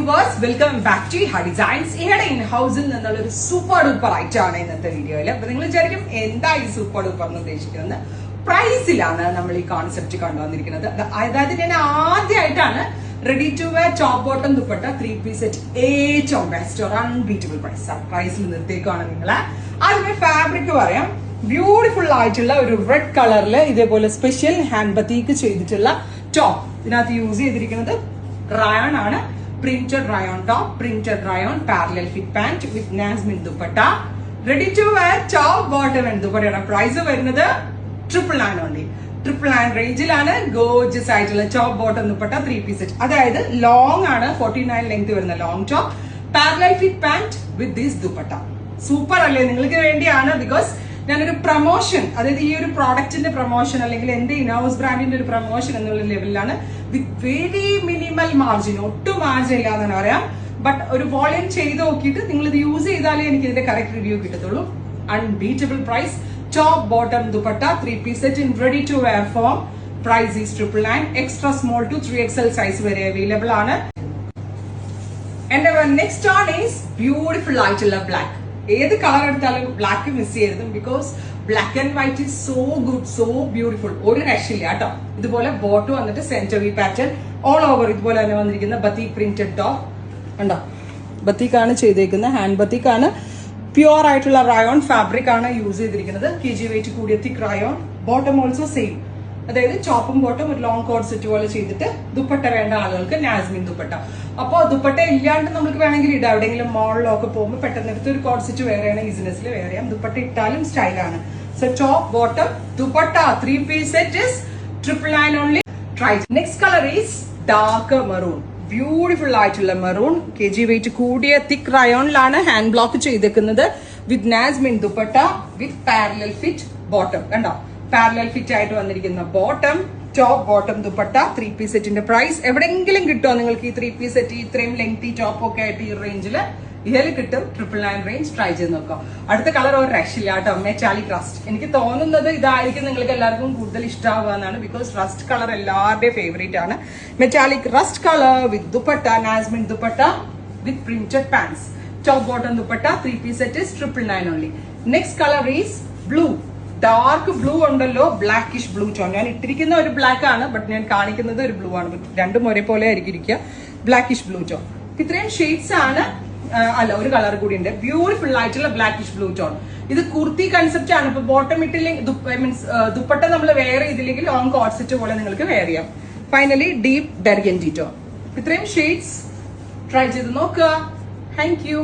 Viewers, welcome back to ഹ designs. ഇവിടെ in ഹൗസിൽ നിന്നുള്ള ഒരു സൂപ്പർ ഡൂപ്പർ ഐറ്റം ആണ് ഇന്നത്തെ വീഡിയോയിൽ. അപ്പൊ നിങ്ങൾ വിചാരിക്കും എന്താ ഈ സൂപ്പർ ഡൂപ്പർ എന്ന് ഉദ്ദേശിക്കുന്നത്? പ്രൈസിലാണ് നമ്മൾ ഈ കോൺസെപ്റ്റ് കൊണ്ടുവന്നിരിക്കുന്നത്. അതായത് ഞാൻ ആദ്യമായിട്ടാണ് ready to wear top bottom dupatta 3-piece set ഏറ്റവും ബെസ്റ്റ് ഒരു അൺബീറ്റബിൾ പ്രൈസിൽ നിർത്തിയേക്കാണ് നിങ്ങളെ. ആദ്യമേ ഫാബ്രിക് പറയാം. ബ്യൂട്ടിഫുൾ ആയിട്ടുള്ള ഒരു റെഡ് കളറിൽ ഇതേപോലെ സ്പെഷ്യൽ ഹാൻഡ് ബത്തീക്ക് ചെയ്തിട്ടുള്ള ടോപ്പ്. ഇതിനകത്ത് യൂസ് ചെയ്തിരിക്കുന്നത് റയോൺ ആണ്. Printed rayon top, printed rayon parallel fit pant with നാസ്മിൻ dupatta. Ready to wear top bottom and ദുപ്പട്ടയുടെ പ്രൈസ് വരുന്നത് 999 ഓൺലി. 999 റേഞ്ചിലാണ് ഗോർജിയസ് ആയിട്ടുള്ള top bottom dupatta 3-piece set. അതായത് ലോങ് ആണ്, 49 ലെങ്ത് വരുന്ന long top, parallel fit pant with this dupatta. Super അല്ലേ? നിങ്ങൾക്ക് വേണ്ടിയാണ്. ബിക്കോസ് ഞാനൊരു പ്രൊമോഷൻ, അതായത് ഈ ഒരു പ്രോഡക്റ്റിന്റെ പ്രൊമോഷൻ അല്ലെങ്കിൽ എന്റെ ഇൻഹൗസ് ബ്രാൻഡിന്റെ ഒരു പ്രൊമോഷൻ എന്നുള്ള ലെവലിലാണ് വിത്ത് വെരി മിനിമൽ മാർജിൻ, ഒട്ടും മാർജിൻ ഇല്ല എന്ന് പറയാം. ബട്ട് ഒരു വോളിയം ചെയ്ത് നോക്കിയിട്ട് നിങ്ങൾ ഇത് യൂസ് ചെയ്താലേ എനിക്ക് ഇതിന്റെ കറക്റ്റ് റിവ്യൂ കിട്ടത്തുള്ളൂ. Unbeatable price. Top bottom dupatta 3-piece set in ready to wear form. Price is 999. Extra small to 3XL size വരെ അവൈലബിൾ ആണ്. And our next one is beautiful ആയിട്ടുള്ള ബ്ലാക്ക്. ഏത് കളർ എടുത്താലും ബ്ലാക്ക് മിസ് ചെയ്യരുത്. Because black and white is so good, so beautiful. ഒരു രക്ഷയില്ല കേട്ടോ. ഇതുപോലെ ബോട്ട് വന്നിട്ട് centre V pattern all over ഇതുപോലെ തന്നെ വന്നിരിക്കുന്ന ബത്തീക് പ്രിന്റഡ് ടോപ്പ് ഉണ്ടോ. ബത്തീക്കാണ് ചെയ്തേക്കുന്നത്, ഹാൻഡ് ബത്തീക്കാണ്. പ്യുവർ ആയിട്ടുള്ള റയോൺ ഫാബ്രിക് ആണ് യൂസ് ചെയ്തിരിക്കുന്നത്. kg വെയിറ്റ് കൂടിയ thick rayon. Bottom also same, അതായത് ടോപ്പും ബോട്ടും ഒരു ലോങ് കോഡ് സെറ്റ് പോലെ ചെയ്തിട്ട് ദുപ്പട്ട വേണ്ട ആളുകൾക്ക് നാസ്മിൻ ദുപ്പട്ട. അപ്പൊ ദുപ്പട്ട ഇല്ലാണ്ട് നമുക്ക് വേണമെങ്കിൽ ഇടാം. എവിടെയെങ്കിലും മോളിലൊക്കെ പോകുമ്പോൾ പെട്ടെന്ന് എടുത്ത് ഒരു കോഡ് സെറ്റ് വേറെയാണ്, ഈസിനെസ്സിൽ വേറെ ചെയ്യാം. ദുപ്പട്ട ഇട്ടാലും സ്റ്റൈലാണ്. So top bottom dupatta 3-piece set is 999 only. Try. Next colour is dark maroon. Beautiful ആയിട്ടുള്ള മെറൂൺ. kg വെയിറ്റ് കൂടിയ തിക് റയോണിലാണ് ഹാൻഡ് ബ്ലോക്ക് ചെയ്തേക്കുന്നത് വിത്ത് നാസ്മിൻ dupatta with parallel fit bottom. കണ്ടോ, പാരലൽ ഫിറ്റ് ആയിട്ട് വന്നിരിക്കുന്ന bottom. Top bottom dupatta 3-piece സെറ്റിന്റെ price എവിടെയെങ്കിലും കിട്ടുമോ നിങ്ങൾക്ക്? ഈ 3-piece സെറ്റ് ഇത്രയും ലെങ്തി ടോപ്പ് ഒക്കെ ആയിട്ട് ഈ റേഞ്ചിൽ ഇതിൽ കിട്ടും. 999 റേഞ്ച്. ട്രൈ ചെയ്ത് നോക്കാം. അടുത്ത കളർ ഒരു രക്ഷയില്ല കേട്ടോ, മെറ്റാലിക് റസ്റ്റ്. എനിക്ക് തോന്നുന്നത് ഇതായിരിക്കും നിങ്ങൾക്ക് എല്ലാവർക്കും കൂടുതൽ ഇഷ്ടമാവുക എന്നാണ്. ബിക്കോസ് റസ്റ്റ് കളർ എല്ലാവരുടെയും ഫേവറേറ്റ് ആണ്. Metallic rust colour with dupatta, നാസ്മിൻ dupatta with printed pants. Top bottom dupatta 3-piece set is 999 only. Next colour is blue. Dark blue ഉണ്ടല്ലോ, ബ്ലാക്കിഷ് ബ്ലൂ ടോൺ. ഞാൻ ഇട്ടിരിക്കുന്ന ഒരു ബ്ലാക്ക് ആണ്, ബട്ട് ഞാൻ കാണിക്കുന്നത് ഒരു ബ്ലൂ ആണ്. രണ്ടും ഒരേപോലെ ആയിരിക്കും ഇരിക്കുക. Blackish blue tone. ഇത്രയും ഷെയ്ഡ്സ് ആണ്. അല്ല, ഒരു കളർ കൂടി ഉണ്ട്. ബ്യൂട്ടിഫുൾ ആയിട്ടുള്ള ബ്ലാക്കിഷ് ബ്ലൂ ടോൺ. ഇത് കുർത്തി കൺസെപ്റ്റ് ആണ്. ഇപ്പൊ ബോട്ടം ഇട്ടില്ലെങ്കിൽ മീൻസ് ദുപ്പട്ട നമ്മൾ വെയർ ചെയ്തില്ലെങ്കിൽ ലോങ് കോഡ് സെറ്റ് പോലെ നിങ്ങൾക്ക് വെയർ ചെയ്യാം. Finally deep burgundy tone. ഇത്രയും ഷെയ്ഡ്സ് ട്രൈ ചെയ്ത് നോക്കുക. Thank you.